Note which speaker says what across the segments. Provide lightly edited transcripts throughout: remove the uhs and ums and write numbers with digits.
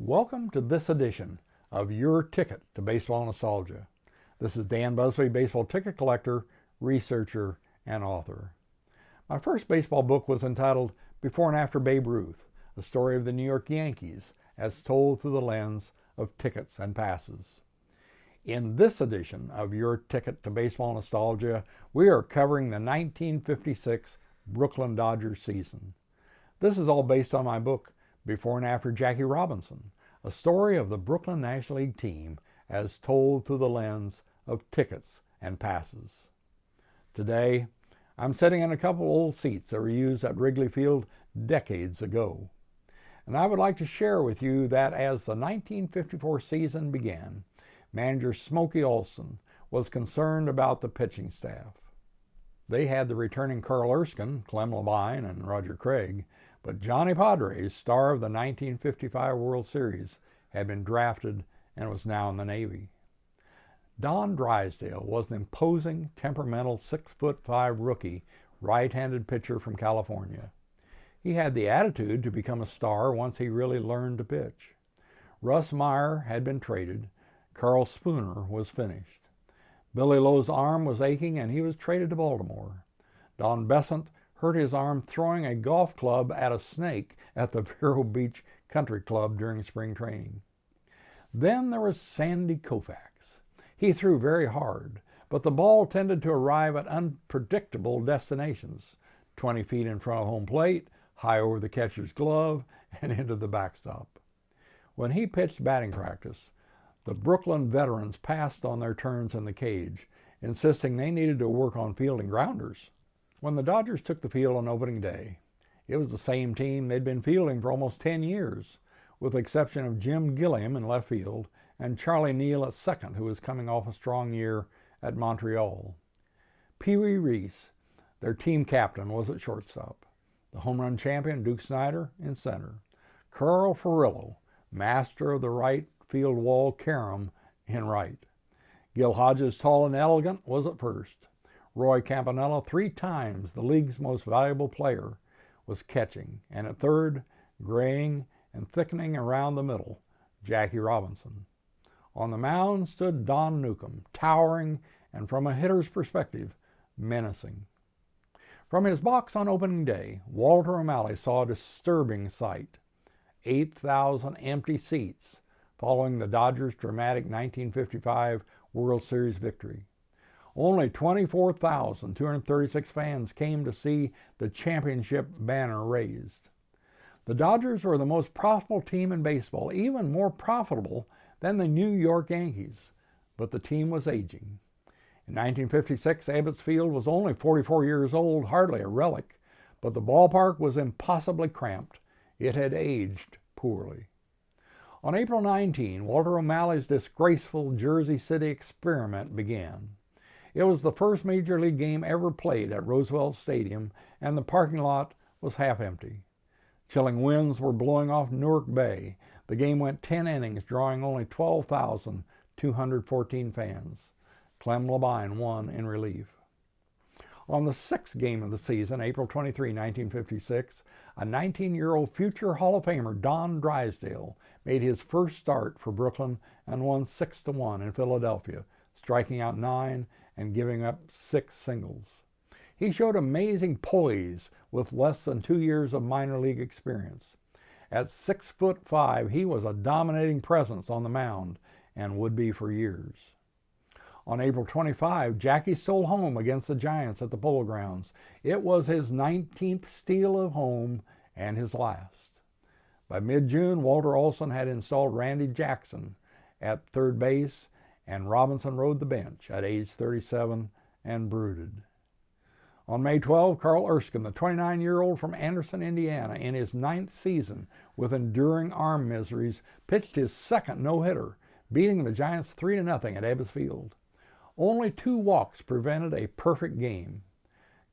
Speaker 1: Welcome to this edition of Your Ticket to Baseball Nostalgia. This is Dan Busby, baseball ticket collector, researcher, and author. My first baseball book was entitled Before and After Babe Ruth, a story of the New York Yankees as told through the lens of tickets and passes. In this edition of Your Ticket to Baseball Nostalgia, we are covering the 1956 Brooklyn Dodgers season. This is all based on my book, Before and After Jackie Robinson, a story of the Brooklyn National League team as told through the lens of tickets and passes. Today, I'm sitting in a couple old seats that were used at Wrigley Field decades ago. And I would like to share with you that as the 1954 season began, manager Smokey Olson was concerned about the pitching staff. They had the returning Carl Erskine, Clem Labine, and Roger Craig, but Johnny Padres, star of the 1955 World Series, had been drafted and was now in the Navy. Don Drysdale was an imposing, temperamental 6'5" rookie, right-handed pitcher from California. He had the attitude to become a star once he really learned to pitch. Russ Meyer had been traded. Carl Spooner was finished. Billy Lowe's arm was aching and he was traded to Baltimore. Don Besant hurt his arm throwing a golf club at a snake at the Vero Beach Country Club during spring training. Then there was Sandy Koufax. He threw very hard, but the ball tended to arrive at unpredictable destinations, 20 feet in front of home plate, high over the catcher's glove, and into the backstop. When he pitched batting practice, the Brooklyn veterans passed on their turns in the cage, insisting they needed to work on fielding grounders. When the Dodgers took the field on opening day, it was the same team they'd been fielding for almost 10 years, with the exception of Jim Gilliam in left field and Charlie Neal at second, who was coming off a strong year at Montreal. Pee Wee Reese, their team captain, was at shortstop. The home run champion, Duke Snider, in center. Carl Furillo, master of the right field wall carom, in right. Gil Hodges, tall and elegant, was at first. Roy Campanella, 3 times the league's most valuable player, was catching. And at third, graying and thickening around the middle, Jackie Robinson. On the mound stood Don Newcomb, towering and, from a hitter's perspective, menacing. From his box on opening day, Walter O'Malley saw a disturbing sight. 8,000 empty seats following the Dodgers' dramatic 1955 World Series victory. Only 24,236 fans came to see the championship banner raised. The Dodgers were the most profitable team in baseball, even more profitable than the New York Yankees, but the team was aging. In 1956, Ebbets Field was only 44 years old, hardly a relic, but the ballpark was impossibly cramped. It had aged poorly. On April 19, Walter O'Malley's disgraceful Jersey City experiment began. It was the first Major League game ever played at Roosevelt Stadium, and the parking lot was half empty. Chilling winds were blowing off Newark Bay. The game went 10 innings, drawing only 12,214 fans. Clem Labine won in relief. On the 6th game of the season, April 23, 1956, a 19-year-old future Hall of Famer, Don Drysdale, made his first start for Brooklyn and won 6-1 in Philadelphia, striking out 9 and giving up 6 singles. He showed amazing poise with less than 2 years of minor league experience. At 6'5", he was a dominating presence on the mound and would be for years. On April 25, Jackie stole home against the Giants at the Polo Grounds. It was his 19th steal of home and his last. By mid-June, Walter Olson had installed Randy Jackson at third base, and Robinson rode the bench at age 37 and brooded. On May 12, Carl Erskine, the 29-year-old from Anderson, Indiana, in his 9th season with enduring arm miseries, pitched his second no-hitter, beating the Giants 3-0 at Ebbets Field. Only 2 walks prevented a perfect game.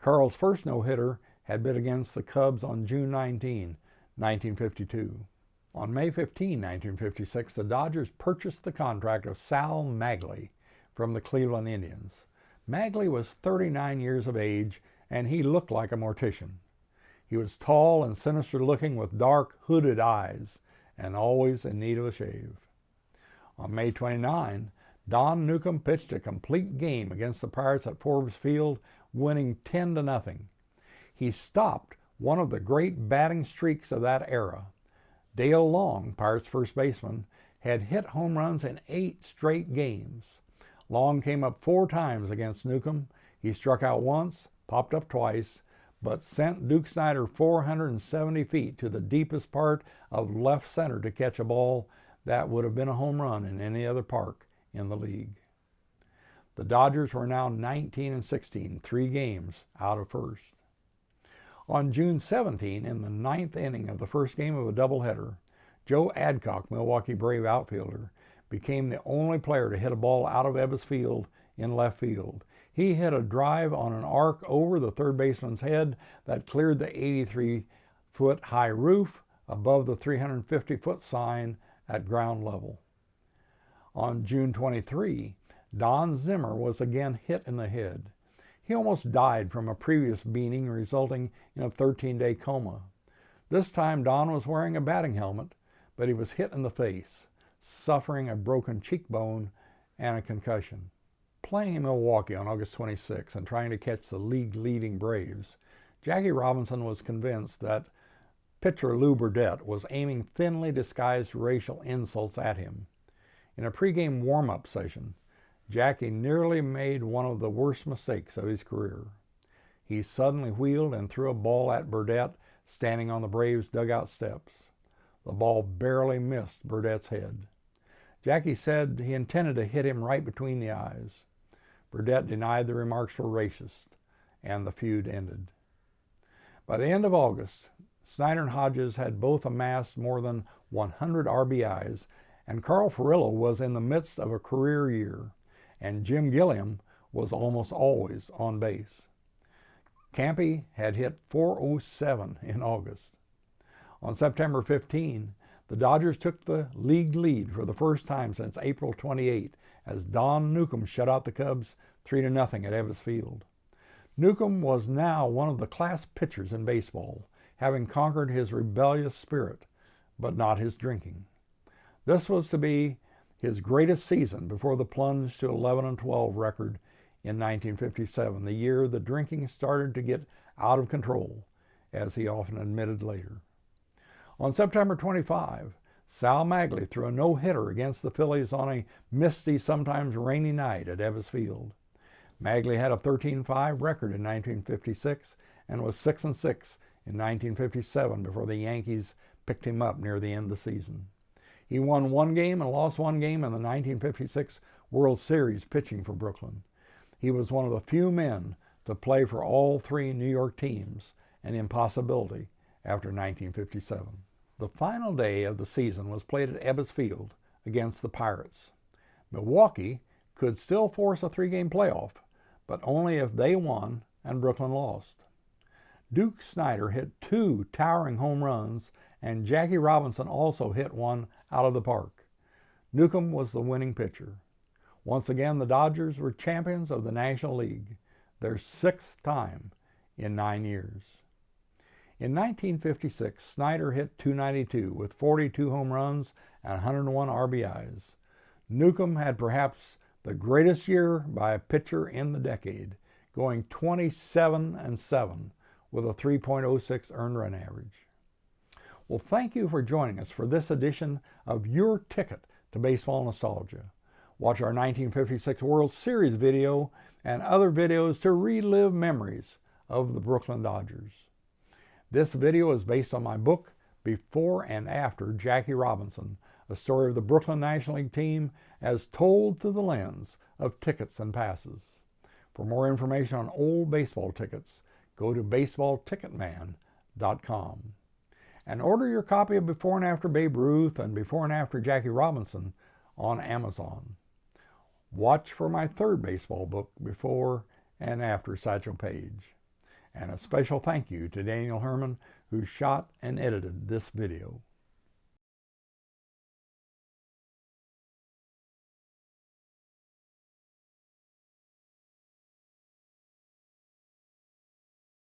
Speaker 1: Carl's first no-hitter had been against the Cubs on June 19, 1952. On May 15, 1956, the Dodgers purchased the contract of Sal Magley from the Cleveland Indians. Magley was 39 years of age, and he looked like a mortician. He was tall and sinister looking with dark, hooded eyes and always in need of a shave. On May 29, Don Newcombe pitched a complete game against the Pirates at Forbes Field, winning 10-0. He stopped one of the great batting streaks of that era. Dale Long, Pirates first baseman, had hit home runs in 8 straight games. Long came up 4 times against Newcombe. He struck out once, popped up twice, but sent Duke Snider 470 feet to the deepest part of left center to catch a ball that would have been a home run in any other park in the league. The Dodgers were now 19-16, 3 games out of first. On June 17, in the 9th inning of the first game of a doubleheader, Joe Adcock, Milwaukee Brave outfielder, became the only player to hit a ball out of Ebbets Field in left field. He hit a drive on an arc over the third baseman's head that cleared the 83-foot high roof above the 350-foot sign at ground level. On June 23, Don Zimmer was again hit in the head. He almost died from a previous beating, resulting in a 13-day coma. This time Don was wearing a batting helmet, but he was hit in the face, suffering a broken cheekbone and a concussion. Playing in Milwaukee on August 26 and trying to catch the league-leading Braves, Jackie Robinson was convinced that pitcher Lew Burdette was aiming thinly disguised racial insults at him. In a pregame warm-up session, Jackie nearly made one of the worst mistakes of his career. He suddenly wheeled and threw a ball at Burdette standing on the Braves' dugout steps. The ball barely missed Burdette's head. Jackie said he intended to hit him right between the eyes. Burdette denied the remarks were racist, and the feud ended. By the end of August, Snider and Hodges had both amassed more than 100 RBIs, and Carl Furillo was in the midst of a career year, and Jim Gilliam was almost always on base. Campy had hit .407 in August. On September 15, the Dodgers took the league lead for the first time since April 28 as Don Newcombe shut out the Cubs 3-0 at Ebbets Field. Newcombe was now one of the class pitchers in baseball, having conquered his rebellious spirit, but not his drinking. This was to be his greatest season before the plunge to 11-12 record in 1957, the year the drinking started to get out of control, as he often admitted later. On September 25, Sal Magley threw a no-hitter against the Phillies on a misty, sometimes rainy night at Ebbets Field. Magley had a 13-5 record in 1956 and was 6-6 in 1957 before the Yankees picked him up near the end of the season. He won 1 game and lost 1 game in the 1956 World Series pitching for Brooklyn. He was one of the few men to play for all 3 New York teams, an impossibility after 1957. The final day of the season was played at Ebbets Field against the Pirates. Milwaukee could still force a 3-game playoff, but only if they won and Brooklyn lost. Duke Snider hit 2 towering home runs, and Jackie Robinson also hit one out of the park. Newcombe was the winning pitcher. Once again, the Dodgers were champions of the National League, their 6th time in 9 years. In 1956, Snider hit .292 with 42 home runs and 101 RBIs. Newcombe had perhaps the greatest year by a pitcher in the decade, going 27-7 with a 3.06 earned run average. Well, thank you for joining us for this edition of Your Ticket to Baseball Nostalgia. Watch our 1956 World Series video and other videos to relive memories of the Brooklyn Dodgers. This video is based on my book, Before and After Jackie Robinson, a story of the Brooklyn National League team as told through the lens of tickets and passes. For more information on old baseball tickets, go to baseballticketman.com. And order your copy of Before and After Babe Ruth and Before and After Jackie Robinson on Amazon. Watch for my 3rd baseball book, Before and After Satchel Paige. And a special thank you to Daniel Herman, who shot and edited this video.